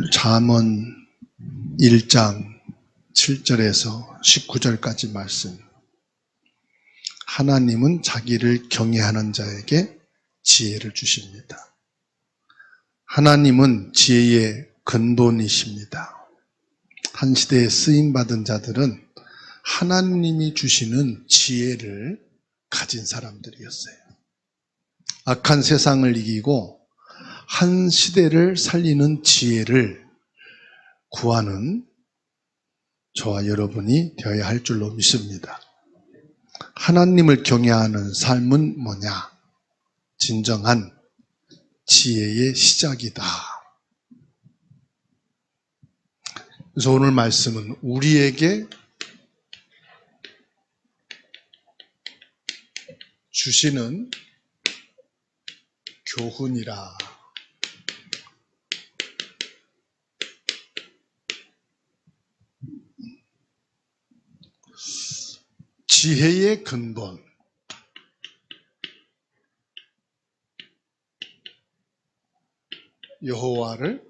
오늘 잠언 1장 7절에서 19절까지 말씀. 하나님은 자기를 경외하는 자에게 지혜를 주십니다. 하나님은 지혜의 근본이십니다. 한 시대에 쓰임받은 자들은 하나님이 주시는 지혜를 가진 사람들이었어요. 악한 세상을 이기고 한 시대를 살리는 지혜를 구하는 저와 여러분이 되어야 할 줄로 믿습니다. 하나님을 경외하는 삶은 뭐냐? 진정한 지혜의 시작이다. 그래서 오늘 말씀은 우리에게 주시는 교훈이라. 지혜의 근본. 여호와를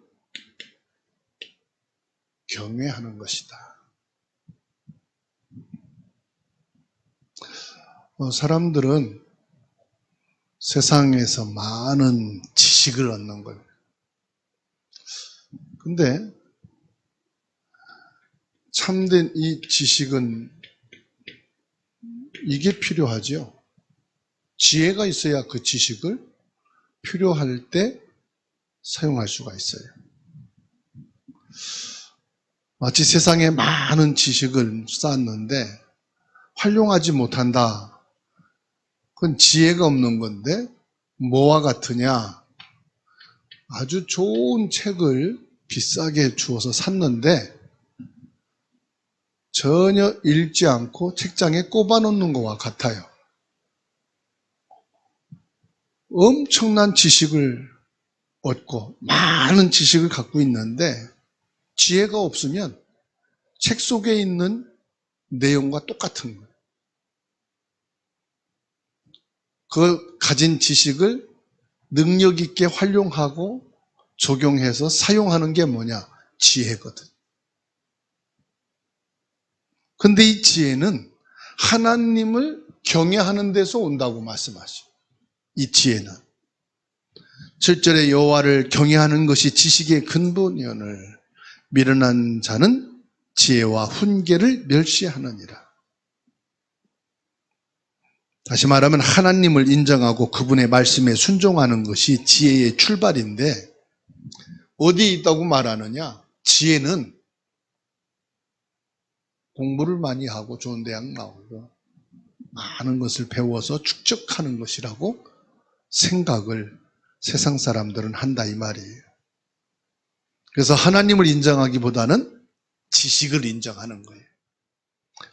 경외하는 것이다. 사람들은 세상에서 많은 지식을 얻는 거예요. 근데 참된 이 지식은 이게 필요하죠. 지혜가 있어야 그 지식을 필요할 때 사용할 수가 있어요. 마치 세상에 많은 지식을 쌓았는데 활용하지 못한다. 그건 지혜가 없는 건데 뭐와 같으냐? 아주 좋은 책을 비싸게 주어서 샀는데 전혀 읽지 않고 책장에 꼽아놓는 것과 같아요. 엄청난 지식을 얻고 많은 지식을 갖고 있는데 지혜가 없으면 책 속에 있는 내용과 똑같은 거예요. 그 가진 지식을 능력 있게 활용하고 적용해서 사용하는 게 뭐냐? 지혜거든. 근데 이 지혜는 하나님을 경외하는 데서 온다고 말씀하시죠. 이 지혜는 7절에 여호와를 경외하는 것이 지식의 근본이오늘 미련한 자는 지혜와 훈계를 멸시하느니라. 다시 말하면 하나님을 인정하고 그분의 말씀에 순종하는 것이 지혜의 출발인데 어디에 있다고 말하느냐? 지혜는 공부를 많이 하고 좋은 대학 나오고 많은 것을 배워서 축적하는 것이라고 생각을 세상 사람들은 한다 이 말이에요. 그래서 하나님을 인정하기보다는 지식을 인정하는 거예요.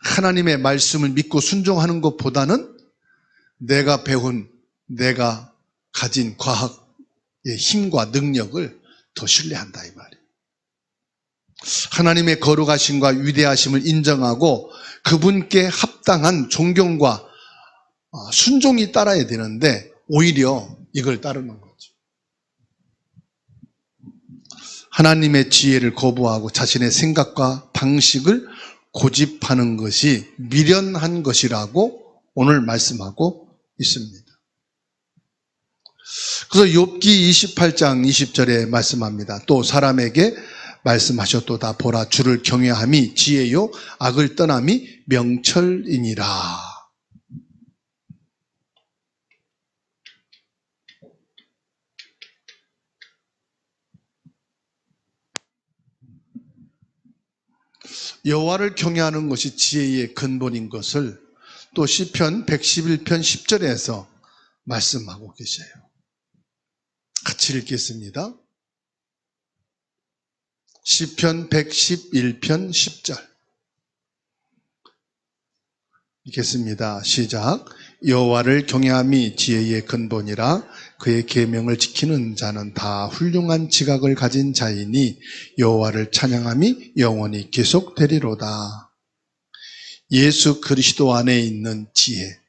하나님의 말씀을 믿고 순종하는 것보다는 내가 배운, 내가 가진 과학의 힘과 능력을 더 신뢰한다 이 말이에요. 하나님의 거룩하심과 위대하심을 인정하고 그분께 합당한 존경과 순종이 따라야 되는데 오히려 이걸 따르는 거죠. 하나님의 지혜를 거부하고 자신의 생각과 방식을 고집하는 것이 미련한 것이라고 오늘 말씀하고 있습니다. 그래서 욥기 28장 20절에 말씀합니다. 또 사람에게 말씀하셨도다. 보라, 주를 경외함이 지혜요 악을 떠남이 명철이니라. 여호와를 경외하는 것이 지혜의 근본인 것을 또 시편 111편 10절에서 말씀하고 계세요. 같이 읽겠습니다. 시편 111편 10절 읽겠습니다. 시작. 여호와를 경외함이 지혜의 근본이라 그의 계명을 지키는 자는 다 훌륭한 지각을 가진 자이니 여호와를 찬양함이 영원히 계속되리로다. 예수 그리스도 안에 있는 지혜.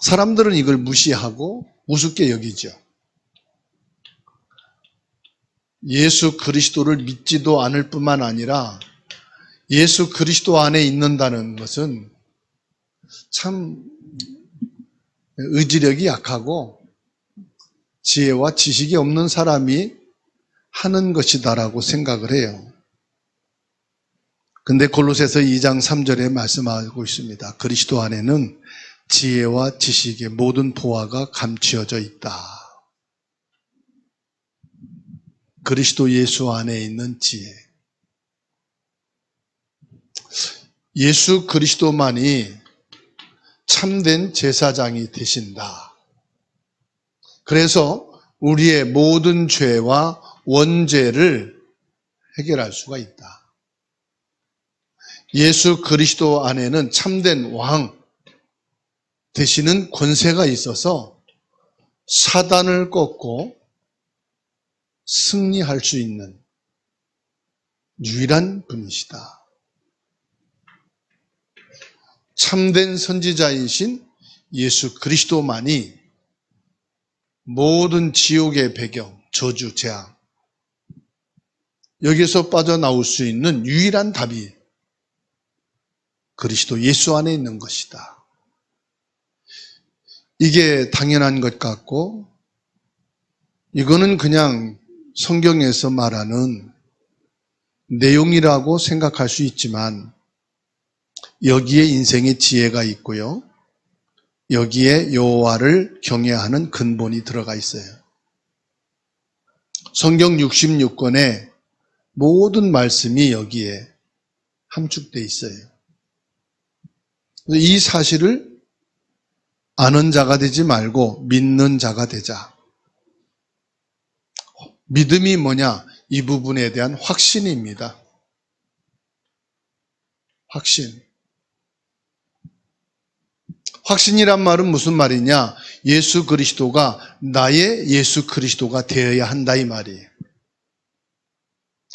사람들은 이걸 무시하고 우습게 여기죠. 예수 그리스도를 믿지도 않을 뿐만 아니라 예수 그리스도 안에 있는다는 것은 참 의지력이 약하고 지혜와 지식이 없는 사람이 하는 것이다라고 생각을 해요. 근데 골로새서 2장 3절에 말씀하고 있습니다. 그리스도 안에는 지혜와 지식의 모든 보화가 감추어져 있다. 그리스도 예수 안에 있는 지혜. 예수 그리스도만이 참된 제사장이 되신다. 그래서 우리의 모든 죄와 원죄를 해결할 수가 있다. 예수 그리스도 안에는 참된 왕 되시는 권세가 있어서 사단을 꺾고 승리할 수 있는 유일한 분이시다. 참된 선지자이신 예수 그리스도만이 모든 지옥의 배경, 저주, 재앙, 여기서 빠져나올 수 있는 유일한 답이 그리스도 예수 안에 있는 것이다. 이게 당연한 것 같고, 이거는 그냥 성경에서 말하는 내용이라고 생각할 수 있지만, 여기에 인생의 지혜가 있고요. 여기에 여호와를 경외하는 근본이 들어가 있어요. 성경 66권의 모든 말씀이 여기에 함축되어 있어요. 이 사실을 아는 자가 되지 말고 믿는 자가 되자. 믿음이 뭐냐? 이 부분에 대한 확신입니다. 확신. 확신이란 말은 무슨 말이냐? 예수 그리스도가 나의 예수 그리스도가 되어야 한다 이 말이에요.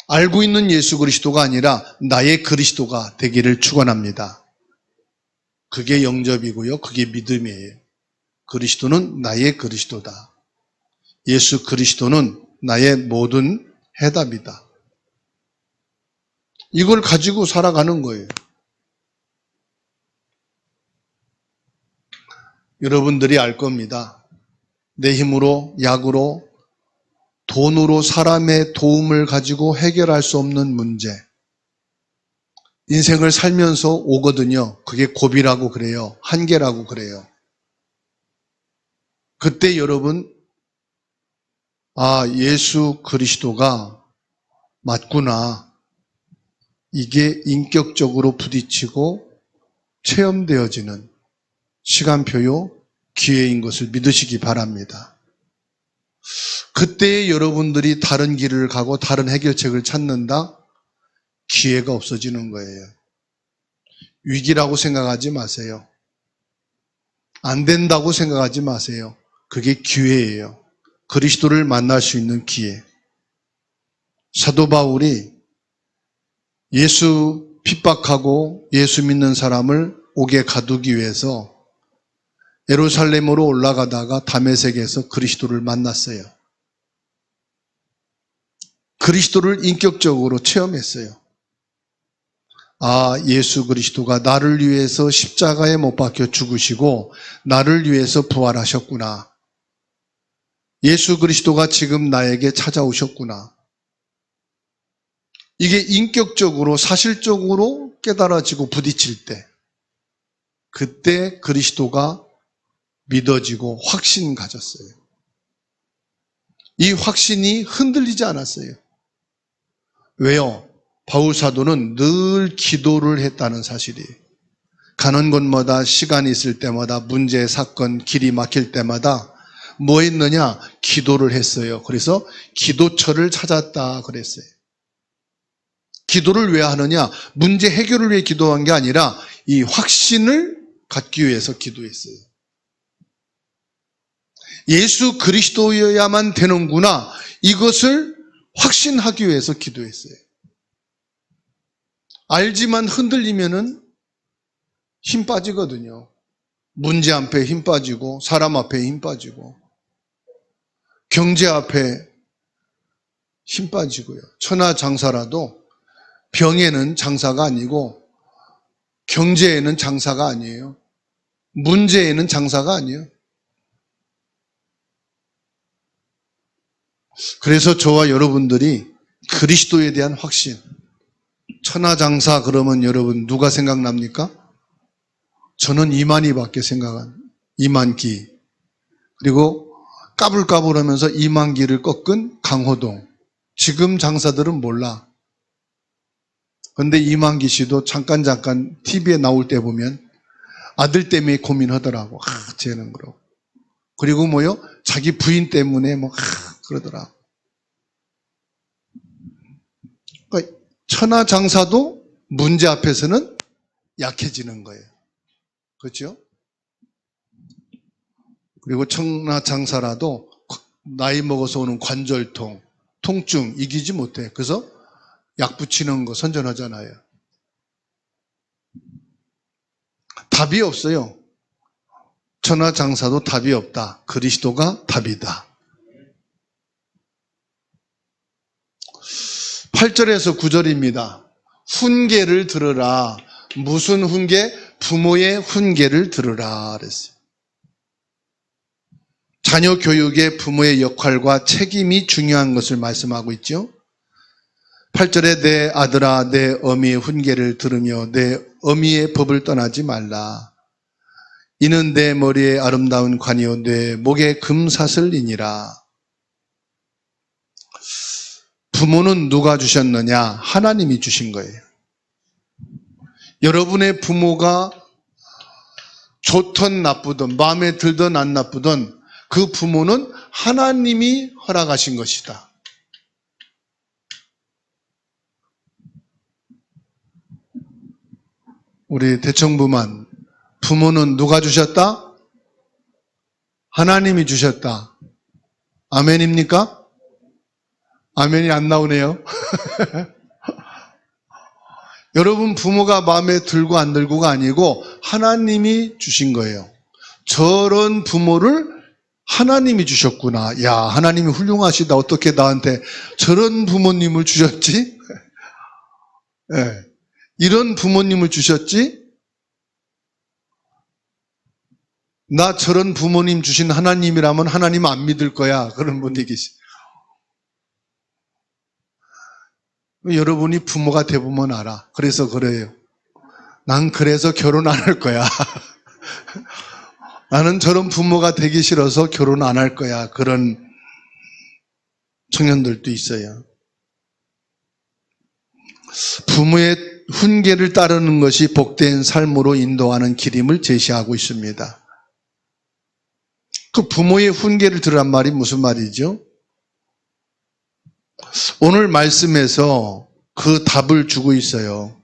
알고 있는 예수 그리스도가 아니라 나의 그리스도가 되기를 축원합니다. 그게 영접이고요. 그게 믿음이에요. 그리스도는 나의 그리스도다. 예수 그리스도는 나의 모든 해답이다. 이걸 가지고 살아가는 거예요. 여러분들이 알 겁니다. 내 힘으로, 약으로, 돈으로 사람의 도움을 가지고 해결할 수 없는 문제. 인생을 살면서 오거든요. 그게 고비라고 그래요. 한계라고 그래요. 그때 여러분, 예수 그리스도가 맞구나. 이게 인격적으로 부딪히고 체험되어지는 시간표요, 기회인 것을 믿으시기 바랍니다. 그때 여러분들이 다른 길을 가고 다른 해결책을 찾는다? 기회가 없어지는 거예요. 위기라고 생각하지 마세요. 안 된다고 생각하지 마세요. 그게 기회예요. 그리스도를 만날 수 있는 기회. 사도 바울이 예수 핍박하고 예수 믿는 사람을 옥에 가두기 위해서 예루살렘으로 올라가다가 다메섹에서 그리스도를 만났어요. 그리스도를 인격적으로 체험했어요. 예수 그리스도가 나를 위해서 십자가에 못 박혀 죽으시고 나를 위해서 부활하셨구나. 예수 그리스도가 지금 나에게 찾아오셨구나. 이게 인격적으로 사실적으로 깨달아지고 부딪힐 때, 그때 그리스도가 믿어지고 확신 가졌어요. 이 확신이 흔들리지 않았어요. 왜요? 바울 사도는 늘 기도를 했다는 사실이에요. 가는 곳마다 시간이 있을 때마다 문제, 사건, 길이 막힐 때마다 뭐 했느냐? 기도를 했어요. 그래서 기도처를 찾았다 그랬어요. 기도를 왜 하느냐? 문제 해결을 위해 기도한 게 아니라 이 확신을 갖기 위해서 기도했어요. 예수 그리스도여야만 되는구나. 이것을 확신하기 위해서 기도했어요. 알지만 흔들리면은 힘 빠지거든요. 문제 앞에 힘 빠지고, 사람 앞에 힘 빠지고, 경제 앞에 힘 빠지고요. 천하장사라도 병에는 장사가 아니고 경제에는 장사가 아니에요. 문제에는 장사가 아니에요. 그래서 저와 여러분들이 그리스도에 대한 확신, 천하장사 그러면 여러분 누가 생각납니까? 저는 이만희밖에 이만기. 그리고 까불까불하면서 이만기를 꺾은 강호동. 지금 장사들은 몰라. 그런데 이만기 씨도 잠깐 TV에 나올 때 보면 아들 때문에 고민하더라고. 쟤는 그러고. 그리고 뭐요? 자기 부인 때문에 그러더라고. 그러니까 천하장사도 문제 앞에서는 약해지는 거예요. 그렇죠? 그리고 천하장사라도 나이 먹어서 오는 관절통, 통증 이기지 못해. 그래서 약 붙이는 거 선전하잖아요. 답이 없어요. 천하장사도 답이 없다. 그리스도가 답이다. 8절에서 9절입니다. 훈계를 들으라. 무슨 훈계? 부모의 훈계를 들으라 그랬어요. 자녀 교육에 부모의 역할과 책임이 중요한 것을 말씀하고 있죠. 8절에 내 아들아 내 어미의 훈계를 들으며 내 어미의 법을 떠나지 말라. 이는 내 머리에 아름다운 관이요 내 목에 금사슬이니라. 부모는 누가 주셨느냐? 하나님이 주신 거예요. 여러분의 부모가 좋든 나쁘든 마음에 들든 안 나쁘든 그 부모는 하나님이 허락하신 것이다. 우리 대청부만 부모는 누가 주셨다? 하나님이 주셨다. 아멘입니까? 아멘이 안 나오네요. 여러분 부모가 마음에 들고 안 들고가 아니고 하나님이 주신 거예요. 저런 부모를 하나님이 주셨구나. 야, 하나님이 훌륭하시다. 어떻게 나한테 저런 부모님을 주셨지? 네. 이런 부모님을 주셨지? 나 저런 부모님 주신 하나님이라면 하나님 안 믿을 거야. 그런 분이 계시. 여러분이 부모가 되보면 알아. 그래서 그래요. 난 그래서 결혼 안 할 거야. 나는 저런 부모가 되기 싫어서 결혼 안 할 거야. 그런 청년들도 있어요. 부모의 훈계를 따르는 것이 복된 삶으로 인도하는 길임을 제시하고 있습니다. 그 부모의 훈계를 들으란 말이 무슨 말이죠? 오늘 말씀에서 그 답을 주고 있어요.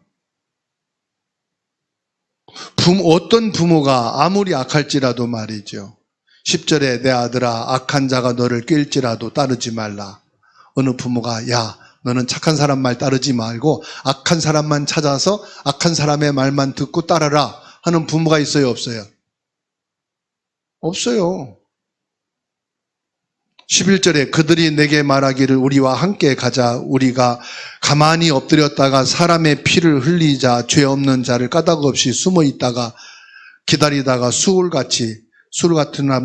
어떤 부모가 아무리 악할지라도 말이죠. 10절에 내 아들아 악한 자가 너를 낄지라도 따르지 말라. 어느 부모가 야 너는 착한 사람 말 따르지 말고 악한 사람만 찾아서 악한 사람의 말만 듣고 따라라 하는 부모가 있어요 없어요? 없어요. 11절에 그들이 내게 말하기를 우리와 함께 가자. 우리가 가만히 엎드렸다가 사람의 피를 흘리자. 죄 없는 자를 까닭없이 숨어 있다가 기다리다가 수울 같은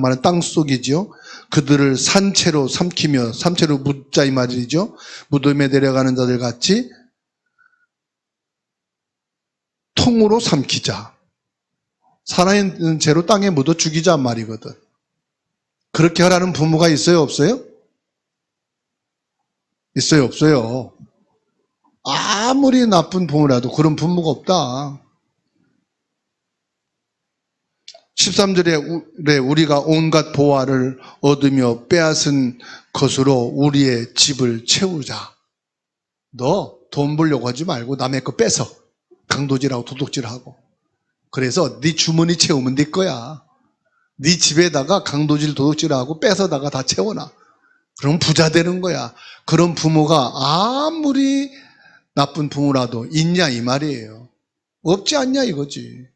말은 땅속이죠. 그들을 산채로 삼키며 삼채로 묻자 이 말이죠. 무덤에 내려가는 자들 같이 통으로 삼키자. 살아있는 채로 땅에 묻어 죽이자 말이거든. 그렇게 하라는 부모가 있어요 없어요? 있어요 없어요? 아무리 나쁜 부모라도 그런 부모가 없다. 13절에 우리가 온갖 보화를 얻으며 빼앗은 것으로 우리의 집을 채우자. 너 돈 벌려고 하지 말고 남의 거 뺏어. 강도질하고 도둑질하고. 그래서 네 주머니 채우면 네 거야. 네 집에다가 강도질 도둑질하고 뺏어다가 다 채워놔. 그럼 부자 되는 거야. 그런 부모가 아무리 나쁜 부모라도 있냐 이 말이에요. 없지 않냐 이거지.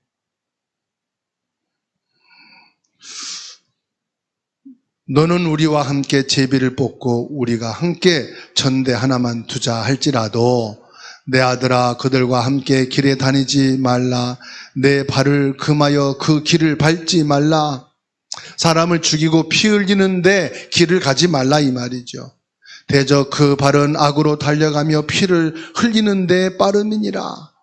너는 우리와 함께 제비를 뽑고 우리가 함께 전대 하나만 두자 할지라도 내 아들아 그들과 함께 길에 다니지 말라. 내 발을 금하여 그 길을 밟지 말라. 사람을 죽이고 피 흘리는데 길을 가지 말라 이 말이죠. 대저 그 발은 악으로 달려가며 피를 흘리는데 빠름이니라.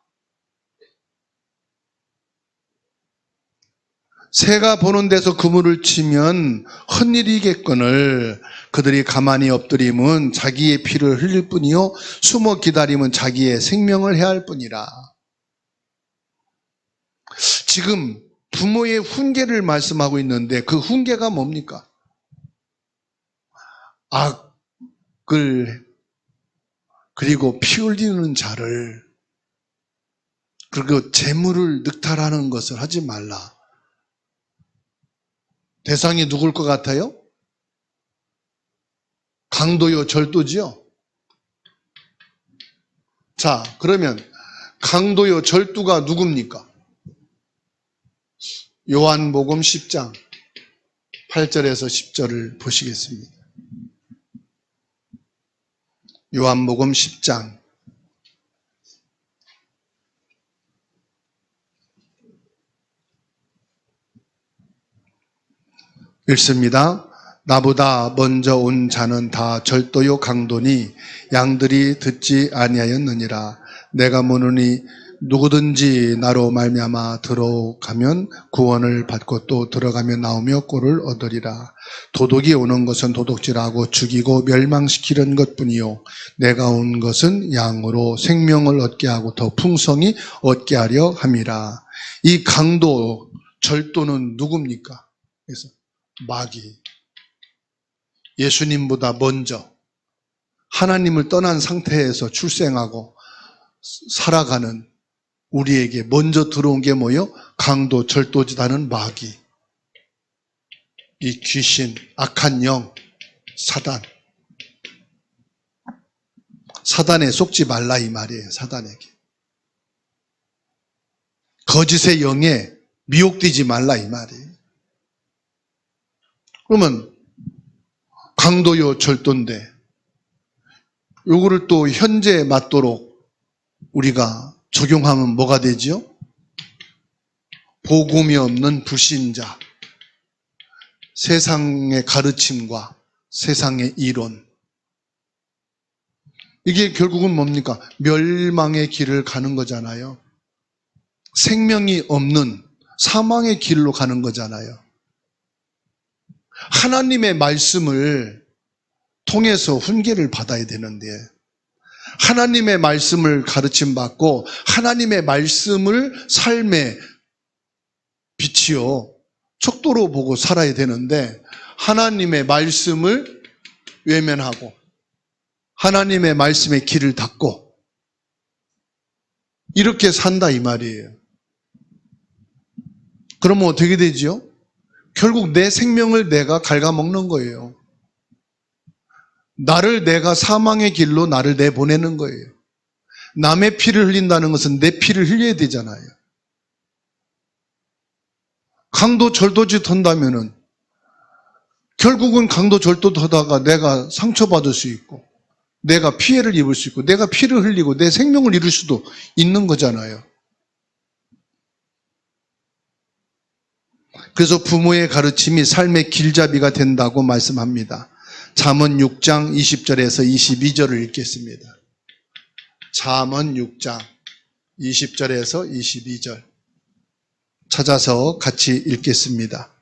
새가 보는 데서 그물을 치면 헛일이겠거늘 그들이 가만히 엎드림은 자기의 피를 흘릴 뿐이요 숨어 기다림은 자기의 생명을 해할 뿐이라. 지금 부모의 훈계를 말씀하고 있는데 그 훈계가 뭡니까? 악을 그리고 피 흘리는 자를 그리고 재물을 늑탈하는 것을 하지 말라. 대상이 누굴 것 같아요? 강도요, 절도지요? 자, 그러면 강도요, 절도가 누굽니까? 요한복음 10장 8절에서 10절을 보시겠습니다. 요한복음 10장 읽습니다. 나보다 먼저 온 자는 다 절도요 강도니 양들이 듣지 아니하였느니라. 내가 물으니 누구든지 나로 말미암아 들어가면 구원을 받고 또 들어가며 나오며 꼴을 얻으리라. 도둑이 오는 것은 도둑질하고 죽이고 멸망시키는 것뿐이요 내가 온 것은 양으로 생명을 얻게 하고 더 풍성히 얻게 하려 함이라. 이 강도 절도는 누굽니까? 그래서 마귀, 예수님보다 먼저 하나님을 떠난 상태에서 출생하고 살아가는 우리에게 먼저 들어온 게 뭐예요? 강도, 절도지다는 마귀, 이 귀신, 악한 영, 사단. 사단에 속지 말라 이 말이에요. 사단에게. 거짓의 영에 미혹되지 말라 이 말이에요. 그러면 강도요 절도인데 요거를 또 현재에 맞도록 우리가 적용하면 뭐가 되지요? 복음이 없는 불신자, 세상의 가르침과 세상의 이론, 이게 결국은 뭡니까? 멸망의 길을 가는 거잖아요. 생명이 없는 사망의 길로 가는 거잖아요. 하나님의 말씀을 통해서 훈계를 받아야 되는데 하나님의 말씀을 가르침받고 하나님의 말씀을 삶의 빛이요 척도로 보고 살아야 되는데 하나님의 말씀을 외면하고 하나님의 말씀의 길을 닫고 이렇게 산다 이 말이에요. 그러면 어떻게 되지요? 결국 내 생명을 내가 갉아먹는 거예요. 나를 내가 사망의 길로 나를 내보내는 거예요. 남의 피를 흘린다는 것은 내 피를 흘려야 되잖아요. 강도 절도짓 한다면은 결국은 강도 절도도 하다가 내가 상처받을 수 있고 내가 피해를 입을 수 있고 내가 피를 흘리고 내 생명을 잃을 수도 있는 거잖아요. 그래서 부모의 가르침이 삶의 길잡이가 된다고 말씀합니다. 잠언 6장 20절에서 22절을 읽겠습니다. 잠언 6장 20절에서 22절 찾아서 같이 읽겠습니다.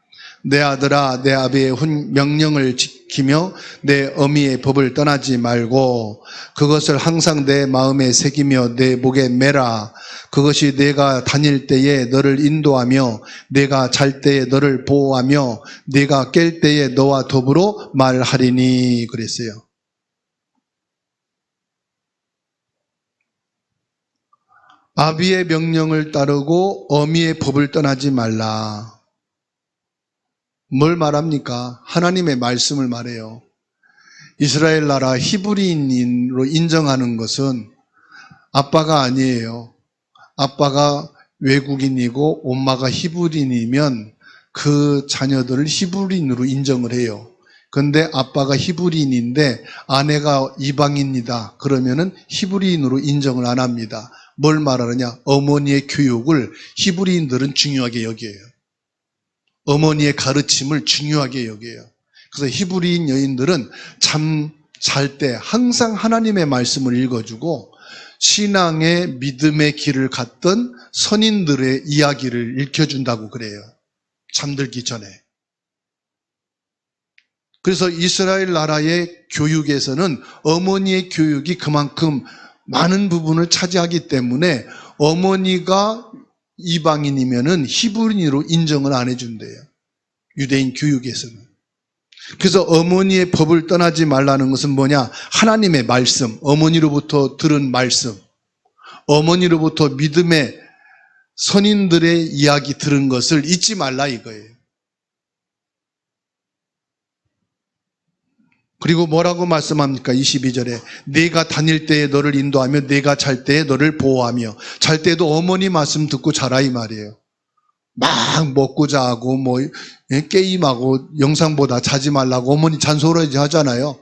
내 아들아 내 아비의 명령을 지키며 내 어미의 법을 떠나지 말고 그것을 항상 내 마음에 새기며 내 목에 매라. 그것이 내가 다닐 때에 너를 인도하며 내가 잘 때에 너를 보호하며 내가 깰 때에 너와 더불어 말하리니 그랬어요. 아비의 명령을 따르고 어미의 법을 떠나지 말라. 뭘 말합니까? 하나님의 말씀을 말해요. 이스라엘 나라 히브리인으로 인정하는 것은 아빠가 아니에요. 아빠가 외국인이고 엄마가 히브리인이면 그 자녀들을 히브리인으로 인정을 해요. 근데 아빠가 히브리인인데 아내가 이방인이다. 그러면은 히브리인으로 인정을 안 합니다. 뭘 말하느냐? 어머니의 교육을 히브리인들은 중요하게 여겨요. 어머니의 가르침을 중요하게 여겨요. 그래서 히브리인 여인들은 잠 잘 때 항상 하나님의 말씀을 읽어주고 신앙의 믿음의 길을 갔던 선인들의 이야기를 읽혀준다고 그래요. 잠들기 전에. 그래서 이스라엘 나라의 교육에서는 어머니의 교육이 그만큼 많은 부분을 차지하기 때문에 어머니가 이방인이면은 히브리인으로 인정을 안 해준대요. 유대인 교육에서는. 그래서 어머니의 법을 떠나지 말라는 것은 뭐냐? 하나님의 말씀, 어머니로부터 들은 말씀, 어머니로부터 믿음의 선인들의 이야기 들은 것을 잊지 말라 이거예요. 그리고 뭐라고 말씀합니까? 22절에 내가 다닐 때에 너를 인도하며 내가 잘 때에 너를 보호하며. 잘 때도 어머니 말씀 듣고 자라 이 말이에요. 막 먹고 자고 뭐 게임하고 영상 보다 자지 말라고 어머니 잔소리 하잖아요.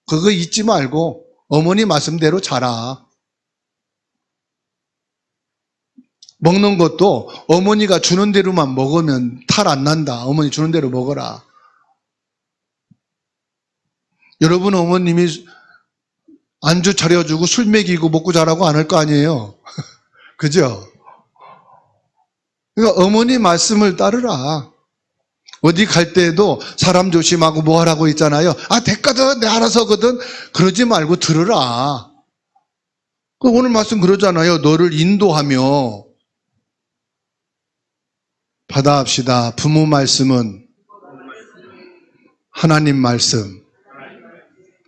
그거 잊지 말고 어머니 말씀대로 자라. 먹는 것도 어머니가 주는 대로만 먹으면 탈 안 난다. 어머니 주는 대로 먹어라. 여러분 어머님이 안주 차려주고 술 먹이고 먹고 자라고 안 할 거 아니에요. 그죠? 그러니까 어머니 말씀을 따르라. 어디 갈 때에도 사람 조심하고 뭐 하라고 있잖아요. 됐거든 내 알아서거든. 그러지 말고 들으라. 오늘 말씀 그러잖아요. 너를 인도하며. 받아합시다. 부모 말씀은 하나님 말씀.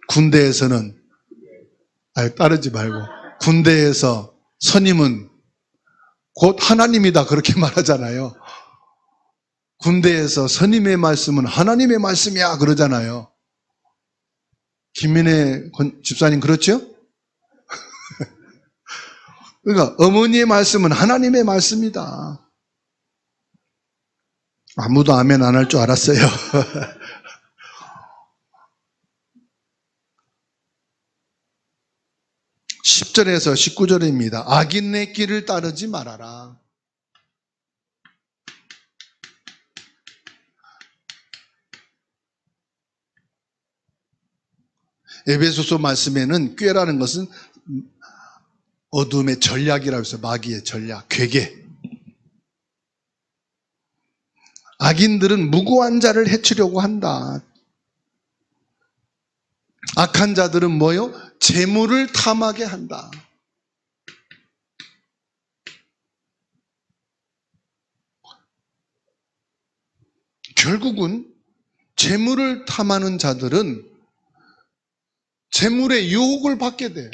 군대에서는 따르지 말고 군대에서 선임은 곧 하나님이다 그렇게 말하잖아요. 군대에서 선임의 말씀은 하나님의 말씀이야 그러잖아요. 김민혜 집사님 그렇죠? 그러니까 어머니의 말씀은 하나님의 말씀이다. 아무도 아멘 안 할 줄 알았어요. 10절에서 19절입니다. 악인의 길을 따르지 말아라. 에베소서 말씀에는 꾀라는 것은 어둠의 전략이라고 해서 마귀의 전략, 괴계. 악인들은 무고한 자를 해치려고 한다. 악한 자들은 뭐요? 재물을 탐하게 한다. 결국은 재물을 탐하는 자들은 재물의 유혹을 받게 돼요.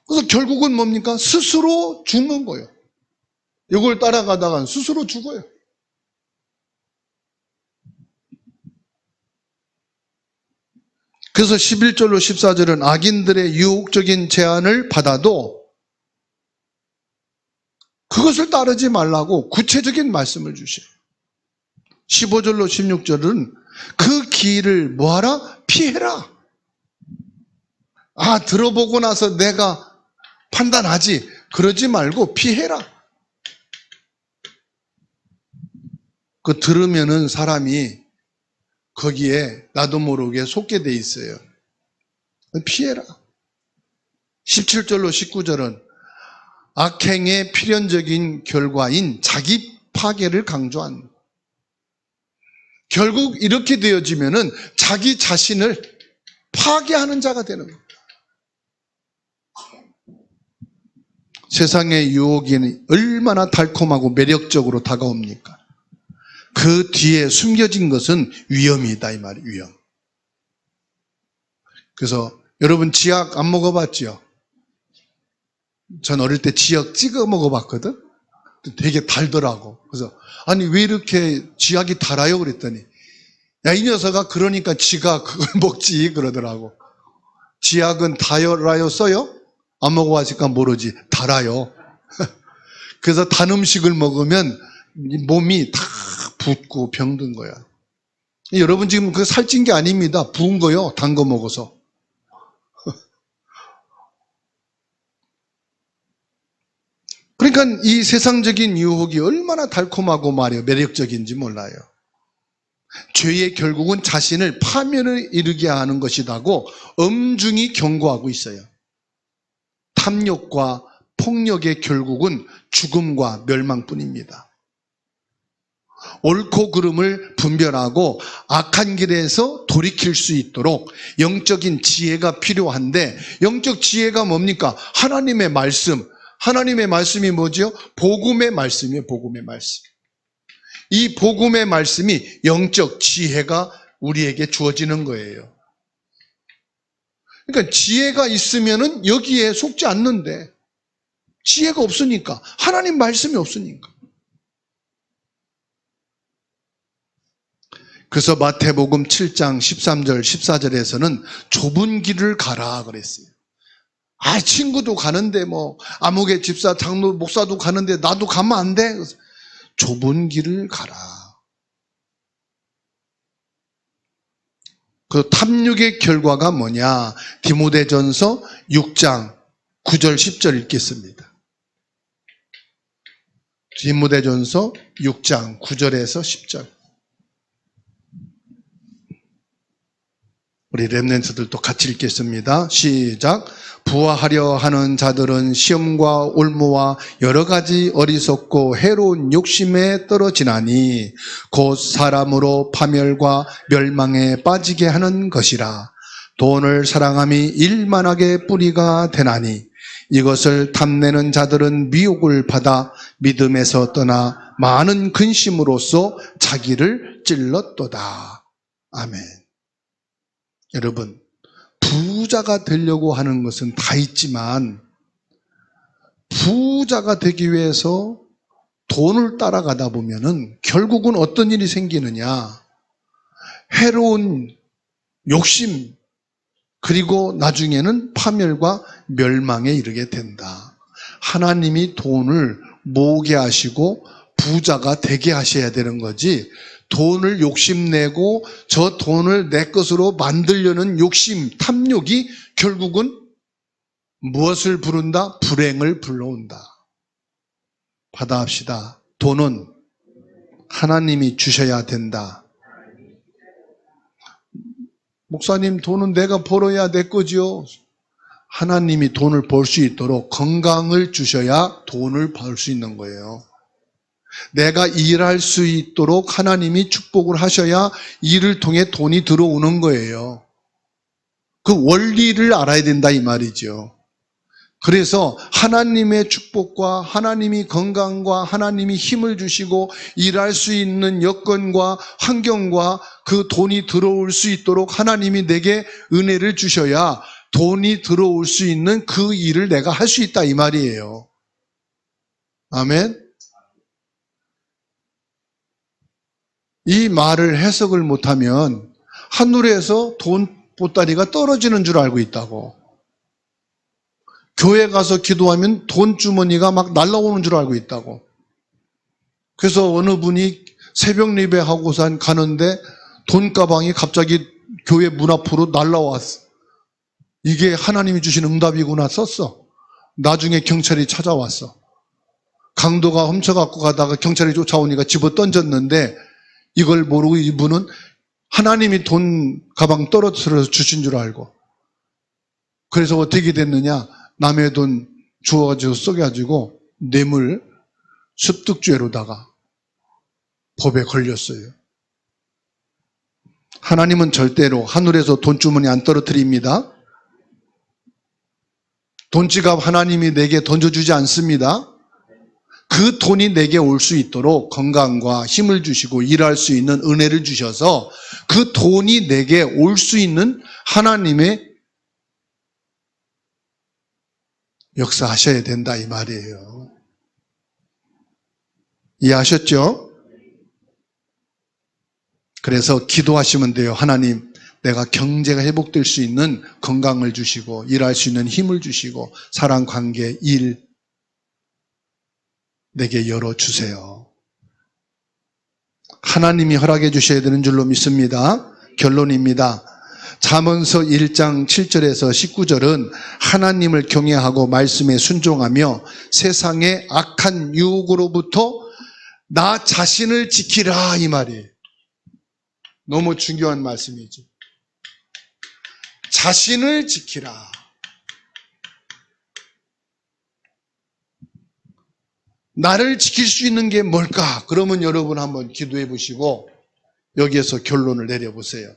그래서 결국은 뭡니까? 스스로 죽는 거예요. 이걸 따라가다가 스스로 죽어요. 그래서 11절로 14절은 악인들의 유혹적인 제안을 받아도 그것을 따르지 말라고 구체적인 말씀을 주셔요. 15절로 16절은 그 길을 뭐하라? 피해라. 들어보고 나서 내가 판단하지. 그러지 말고 피해라. 그 들으면은 사람이 거기에 나도 모르게 속게 돼 있어요. 피해라. 17절로 19절은 악행의 필연적인 결과인 자기 파괴를 강조한. 결국 이렇게 되어지면은 자기 자신을 파괴하는 자가 되는 거예요. 세상의 유혹이 얼마나 달콤하고 매력적으로 다가옵니까? 그 뒤에 숨겨진 것은 위험이다 이 말이에요. 위험. 그래서 여러분 지약 안 먹어봤죠? 전 어릴 때 지약 찍어 먹어봤거든? 되게 달더라고. 그래서 왜 이렇게 지약이 달아요? 그랬더니 이 녀석아 그러니까 지가 그걸 먹지 그러더라고. 지약은 달아요 써요? 안 먹어봤으니까 모르지. 달아요. 그래서 단 음식을 먹으면 몸이 다 붓고 병든 거야. 여러분 지금 그 살찐 게 아닙니다. 부은 거요. 단 거 먹어서. 그러니까 이 세상적인 유혹이 얼마나 달콤하고 말이에요. 매력적인지 몰라요. 죄의 결국은 자신을 파멸을 이르게 하는 것이라고 엄중히 경고하고 있어요. 탐욕과 폭력의 결국은 죽음과 멸망뿐입니다. 옳고 그름을 분별하고 악한 길에서 돌이킬 수 있도록 영적인 지혜가 필요한데, 영적 지혜가 뭡니까? 하나님의 말씀. 하나님의 말씀이 뭐죠? 복음의 말씀이에요. 복음의 말씀. 이 복음의 말씀이 영적 지혜가 우리에게 주어지는 거예요. 그러니까 지혜가 있으면은 여기에 속지 않는데, 지혜가 없으니까, 하나님 말씀이 없으니까. 그래서 마태복음 7장 13절 14절에서는 좁은 길을 가라 그랬어요. 친구도 가는데 아무개 집사 장로 목사도 가는데 나도 가면 안 돼? 좁은 길을 가라. 그 탐욕의 결과가 뭐냐? 디모데전서 6장 9절 10절 읽겠습니다. 디모데전서 6장 9절에서 10절. 우리 렘넌트들도 같이 읽겠습니다. 시작. 부화하려 하는 자들은 시험과 올무와 여러 가지 어리석고 해로운 욕심에 떨어지나니 곧 사람으로 파멸과 멸망에 빠지게 하는 것이라. 돈을 사랑함이 일만하게 뿌리가 되나니 이것을 탐내는 자들은 미혹을 받아 믿음에서 떠나 많은 근심으로써 자기를 찔렀도다. 아멘. 여러분, 부자가 되려고 하는 것은 다 있지만 부자가 되기 위해서 돈을 따라가다 보면은 결국은 어떤 일이 생기느냐? 해로운 욕심, 그리고 나중에는 파멸과 멸망에 이르게 된다. 하나님이 돈을 모으게 하시고 부자가 되게 하셔야 되는 거지, 돈을 욕심내고 저 돈을 내 것으로 만들려는 욕심, 탐욕이 결국은 무엇을 부른다? 불행을 불러온다. 받아합시다. 돈은 하나님이 주셔야 된다. 목사님, 돈은 내가 벌어야 내 거지요. 하나님이 돈을 벌 수 있도록 건강을 주셔야 돈을 벌 수 있는 거예요. 내가 일할 수 있도록 하나님이 축복을 하셔야 일을 통해 돈이 들어오는 거예요. 그 원리를 알아야 된다 이 말이죠. 그래서 하나님의 축복과 하나님이 건강과 하나님이 힘을 주시고 일할 수 있는 여건과 환경과 그 돈이 들어올 수 있도록 하나님이 내게 은혜를 주셔야 돈이 들어올 수 있는 그 일을 내가 할 수 있다 이 말이에요. 아멘. 이 말을 해석을 못하면 하늘에서 돈 보따리가 떨어지는 줄 알고 있다고. 교회 가서 기도하면 돈 주머니가 막 날아오는 줄 알고 있다고. 그래서 어느 분이 새벽 예배하고서 가는데 돈 가방이 갑자기 교회 문 앞으로 날아왔어. 이게 하나님이 주신 응답이구나 썼어. 나중에 경찰이 찾아왔어. 강도가 훔쳐갖고 가다가 경찰이 쫓아오니까 집어 던졌는데 이걸 모르고 이분은 하나님이 돈 가방 떨어뜨려서 주신 줄 알고. 그래서 어떻게 됐느냐? 남의 돈 주워가지고 쏘가지고 뇌물 습득죄로다가 법에 걸렸어요. 하나님은 절대로 하늘에서 돈주머니 안 떨어뜨립니다. 돈지갑 하나님이 내게 던져주지 않습니다. 그 돈이 내게 올 수 있도록 건강과 힘을 주시고 일할 수 있는 은혜를 주셔서 그 돈이 내게 올 수 있는 하나님의 역사하셔야 된다 이 말이에요. 이해하셨죠? 그래서 기도하시면 돼요. 하나님, 내가 경제가 회복될 수 있는 건강을 주시고 일할 수 있는 힘을 주시고 사랑, 관계, 일 내게 열어주세요. 하나님이 허락해 주셔야 되는 줄로 믿습니다. 결론입니다. 잠언서 1장 7절에서 19절은 하나님을 경외하고 말씀에 순종하며 세상의 악한 유혹으로부터 나 자신을 지키라 이 말이에요. 너무 중요한 말씀이죠. 자신을 지키라. 나를 지킬 수 있는 게 뭘까? 그러면 여러분 한번 기도해 보시고 여기에서 결론을 내려보세요.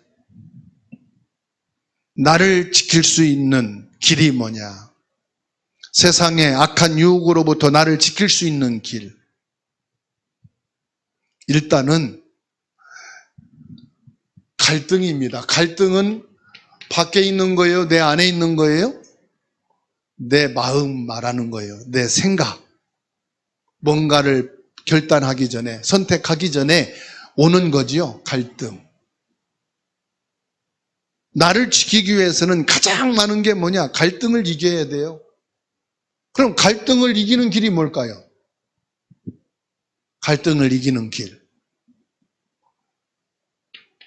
나를 지킬 수 있는 길이 뭐냐? 세상의 악한 유혹으로부터 나를 지킬 수 있는 길. 일단은 갈등입니다. 갈등은 밖에 있는 거예요? 내 안에 있는 거예요? 내 마음 말하는 거예요. 내 생각. 뭔가를 결단하기 전에, 선택하기 전에 오는 거지요. 갈등. 나를 지키기 위해서는 가장 많은 게 뭐냐? 갈등을 이겨야 돼요. 그럼 갈등을 이기는 길이 뭘까요? 갈등을 이기는 길.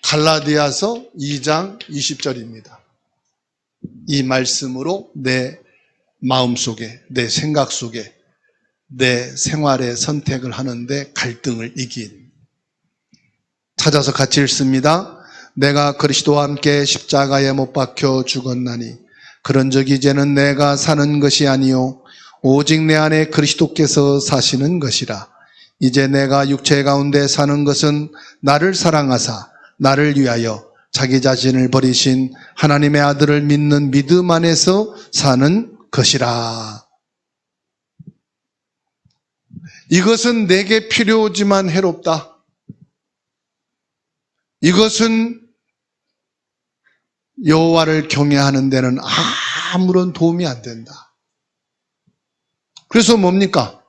갈라디아서 2장 20절입니다. 이 말씀으로 내 마음속에, 내 생각 속에, 내 생활의 선택을 하는데 갈등을 이긴. 찾아서 같이 읽습니다. 내가 그리스도와 함께 십자가에 못 박혀 죽었나니 그런즉 이제는 내가 사는 것이 아니요 오직 내 안에 그리스도께서 사시는 것이라. 이제 내가 육체 가운데 사는 것은 나를 사랑하사 나를 위하여 자기 자신을 버리신 하나님의 아들을 믿는 믿음 안에서 사는 것이라. 이것은 내게 필요하지만 해롭다. 이것은 여호와를 경외하는 데는 아무런 도움이 안 된다. 그래서 뭡니까?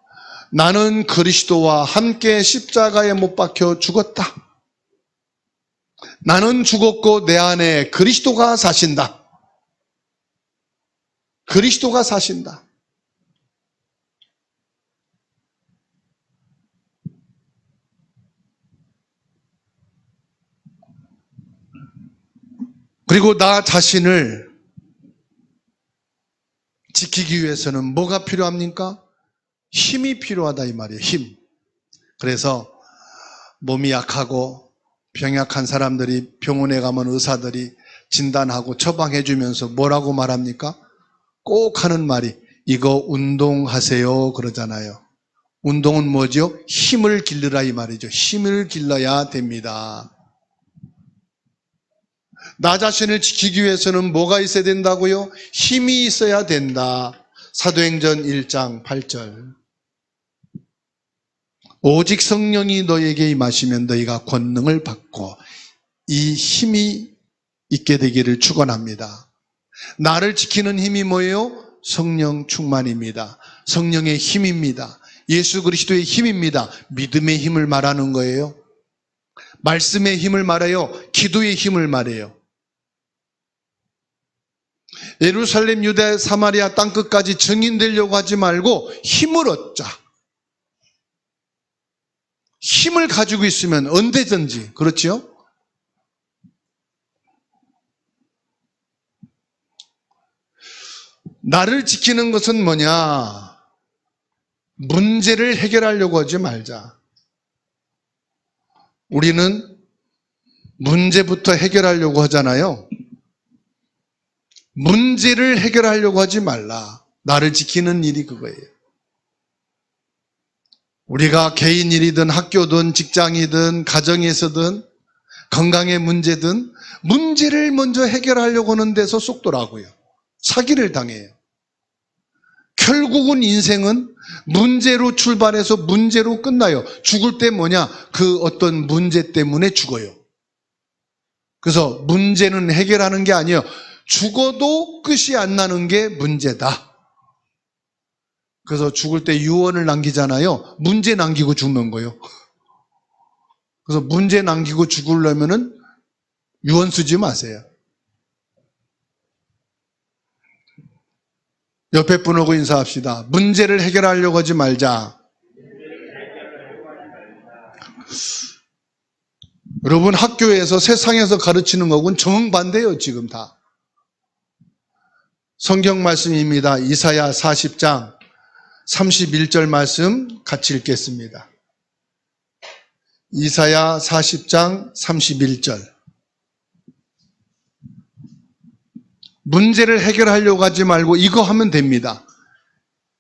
나는 그리스도와 함께 십자가에 못 박혀 죽었다. 나는 죽었고 내 안에 그리스도가 사신다. 그리스도가 사신다. 그리고 나 자신을 지키기 위해서는 뭐가 필요합니까? 힘이 필요하다 이 말이에요. 힘. 그래서 몸이 약하고 병약한 사람들이 병원에 가면 의사들이 진단하고 처방해 주면서 뭐라고 말합니까? 꼭 하는 말이 이거 운동하세요 그러잖아요. 운동은 뭐죠? 힘을 길러라 이 말이죠. 힘을 길러야 됩니다. 나 자신을 지키기 위해서는 뭐가 있어야 된다고요? 힘이 있어야 된다. 사도행전 1장 8절. 오직 성령이 너에게 임하시면 너희가 권능을 받고 이 힘이 있게 되기를 축원합니다. 나를 지키는 힘이 뭐예요? 성령 충만입니다. 성령의 힘입니다. 예수 그리스도의 힘입니다. 믿음의 힘을 말하는 거예요. 말씀의 힘을 말해요. 기도의 힘을 말해요. 예루살렘, 유대, 사마리아 땅끝까지 증인되려고 하지 말고 힘을 얻자. 힘을 가지고 있으면 언제든지, 그렇죠? 나를 지키는 것은 뭐냐? 문제를 해결하려고 하지 말자. 우리는 문제부터 해결하려고 하잖아요. 문제를 해결하려고 하지 말라. 나를 지키는 일이 그거예요. 우리가 개인 일이든 학교든 직장이든 가정에서든 건강의 문제든 문제를 먼저 해결하려고 하는 데서 쏙돌아고요. 사기를 당해요. 결국은 인생은 문제로 출발해서 문제로 끝나요. 죽을 때 뭐냐? 그 어떤 문제 때문에 죽어요. 그래서 문제는 해결하는 게 아니에요. 죽어도 끝이 안 나는 게 문제다. 그래서 죽을 때 유언을 남기잖아요. 문제 남기고 죽는 거예요. 그래서 문제 남기고 죽으려면은 유언 쓰지 마세요. 옆에 분하고 인사합시다. 문제를 해결하려고 하지 말자. 여러분 학교에서 세상에서 가르치는 것은 정반대예요. 지금 다. 성경 말씀입니다. 이사야 40장 31절 말씀 같이 읽겠습니다. 이사야 40장 31절. 문제를 해결하려고 하지 말고 이거 하면 됩니다.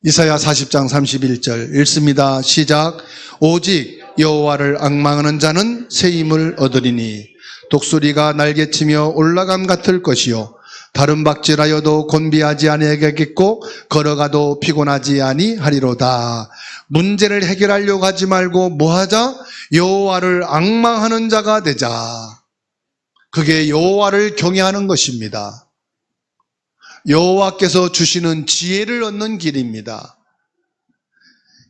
이사야 40장 31절 읽습니다. 시작. 오직 여호와를 앙망하는 자는 새 힘을 얻으리니 독수리가 날개치며 올라감 같을 것이요 다른 박질하여도 곤비하지 아니하겠고 걸어가도 피곤하지 아니하리로다. 문제를 해결하려고 하지 말고 뭐하자? 여호와를 앙망하는 자가 되자. 그게 여호와를 경외하는 것입니다. 여호와께서 주시는 지혜를 얻는 길입니다.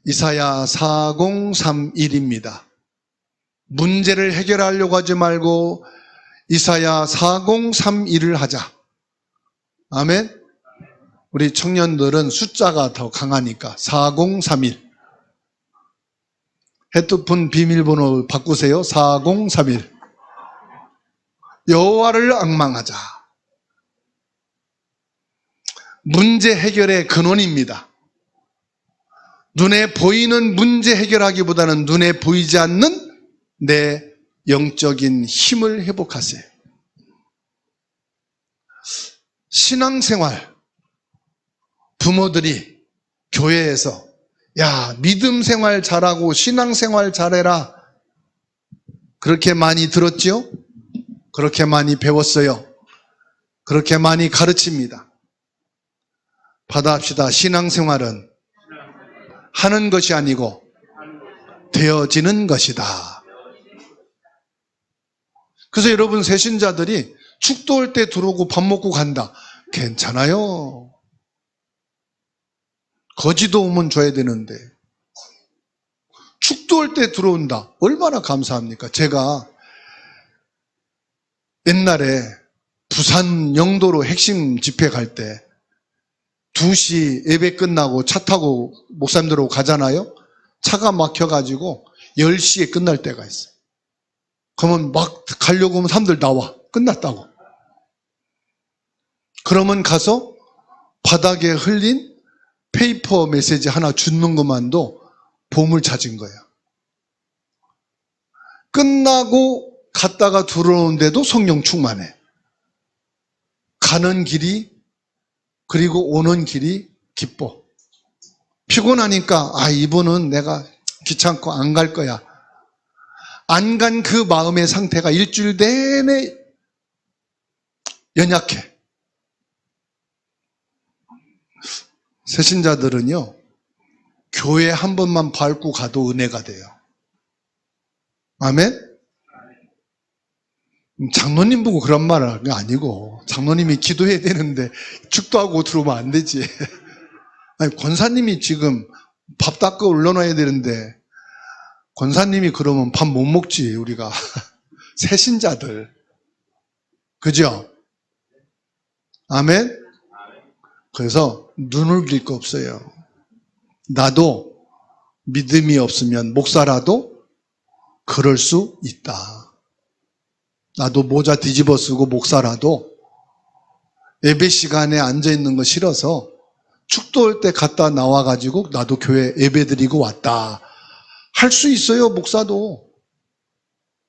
이사야 4031입니다. 문제를 해결하려고 하지 말고 이사야 4031을 하자. 아멘. 우리 청년들은 숫자가 더 강하니까 4031. 핸드폰 비밀번호 바꾸세요. 4031. 여호와를 앙망하자. 문제 해결의 근원입니다. 눈에 보이는 문제 해결하기보다는 눈에 보이지 않는 내 영적인 힘을 회복하세요. 신앙생활, 부모들이 교회에서 야, 믿음 생활 잘하고 신앙생활 잘해라. 그렇게 많이 들었지요? 그렇게 많이 배웠어요. 그렇게 많이 가르칩니다. 받아합시다. 신앙생활은 하는 것이 아니고 되어지는 것이다. 그래서 여러분 새신자들이 축도할 때 들어오고 밥 먹고 간다. 괜찮아요. 거지도 오면 줘야 되는데 축도할 때 들어온다. 얼마나 감사합니까? 제가 옛날에 부산 영도로 핵심 집회 갈 때 2시 예배 끝나고 차 타고 목사님들하고 가잖아요. 차가 막혀가지고 10시에 끝날 때가 있어요. 그러면 막 가려고 하면 사람들 나와. 끝났다고. 그러면 가서 바닥에 흘린 페이퍼 메시지 하나 주는 것만도 보물 찾은 거예요. 끝나고 갔다가 들어오는데도 성령 충만해. 가는 길이 그리고 오는 길이 기뻐. 피곤하니까 이분은 내가 귀찮고 안 갈 거야. 안 간 그 마음의 상태가 일주일 내내 연약해. 새신자들은요, 교회 한 번만 밟고 가도 은혜가 돼요. 아멘? 장로님 보고 그런 말을 하는 게 아니고, 장로님이 기도해야 되는데 축도하고 들어오면 안 되지. 아니, 권사님이 지금 밥 닦아 올려놔야 되는데 권사님이 그러면 밥 못 먹지, 우리가. 새신자들. 그죠? 아멘? 그래서 눈을 길 거 없어요. 나도 믿음이 없으면 목사라도 그럴 수 있다. 나도 모자 뒤집어 쓰고 목사라도 예배 시간에 앉아있는 거 싫어서 축도할 때 갔다 나와가지고 나도 교회 예배 드리고 왔다. 할 수 있어요, 목사도.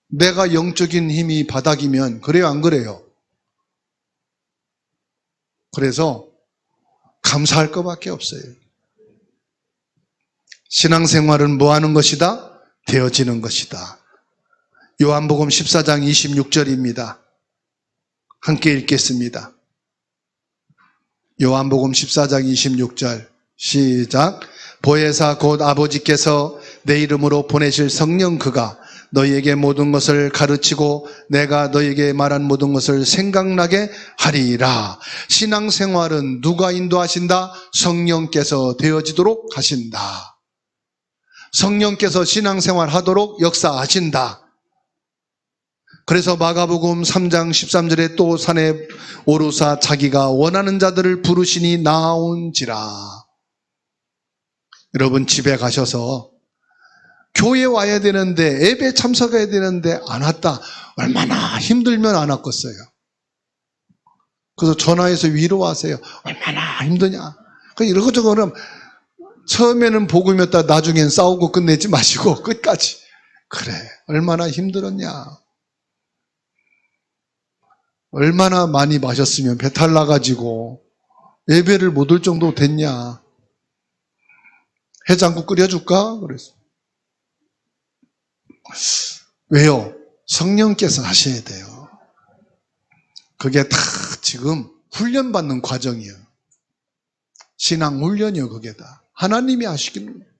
내가 영적인 힘이 바닥이면. 그래요, 안 그래요? 그래서 감사할 것밖에 없어요. 신앙생활은 뭐 하는 것이다? 되어지는 것이다. 요한복음 14장 26절입니다. 함께 읽겠습니다. 요한복음 14장 26절 시작. 보혜사 곧 아버지께서 내 이름으로 보내실 성령 그가 너희에게 모든 것을 가르치고 내가 너희에게 말한 모든 것을 생각나게 하리라. 신앙생활은 누가 인도하신다? 성령께서 되어지도록 하신다. 성령께서 신앙생활 하도록 역사하신다. 그래서 마가복음 3장 13절에 또 산에 오르사 자기가 원하는 자들을 부르시니 나온지라. 여러분 집에 가셔서 교회 와야 되는데, 예배 참석해야 되는데 안 왔다. 얼마나 힘들면 안 왔겠어요. 그래서 전화해서 위로하세요. 얼마나 힘드냐. 이러고저러고 처음에는 복음이었다 나중엔 싸우고 끝내지 마시고 끝까지. 그래, 얼마나 힘들었냐. 얼마나 많이 마셨으면 배탈 나가지고 예배를 못 올 정도 됐냐. 해장국 끓여줄까? 그랬어. 왜요? 성령께서 하셔야 돼요. 그게 다 지금 훈련받는 과정이에요. 신앙 훈련이요, 그게 다. 하나님이 하시기는 거예요.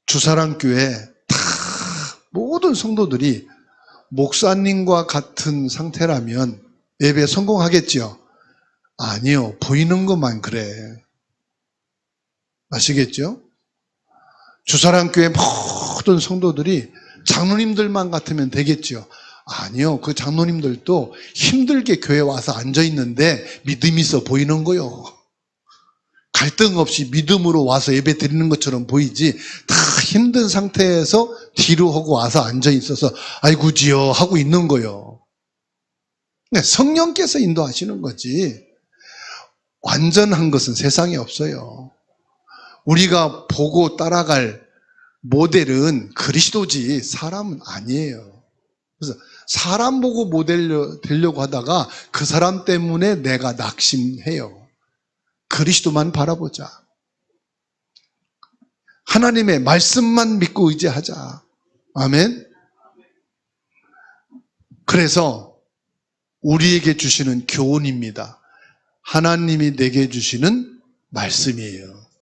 주사랑교회 다 모든 성도들이 목사님과 같은 상태라면 예배 성공하겠지요? 아니요. 보이는 것만 그래. 아시겠죠? 주사랑교회 모든 성도들이 장로님들만 같으면 되겠죠? 아니요. 그 장로님들도 힘들게 교회 와서 앉아있는데 믿음이 있어 보이는 거요. 갈등 없이 믿음으로 와서 예배 드리는 것처럼 보이지 다 힘든 상태에서 뒤로 하고 와서 앉아있어서 아이고지요 하고 있는 거요. 성령께서 인도하시는 거지 완전한 것은 세상에 없어요. 우리가 보고 따라갈 모델은 그리스도지 사람은 아니에요. 그래서 사람 보고 모델 되려고 하다가 그 사람 때문에 내가 낙심해요. 그리스도만 바라보자. 하나님의 말씀만 믿고 의지하자. 아멘. 그래서 우리에게 주시는 교훈입니다. 하나님이 내게 주시는 말씀이에요.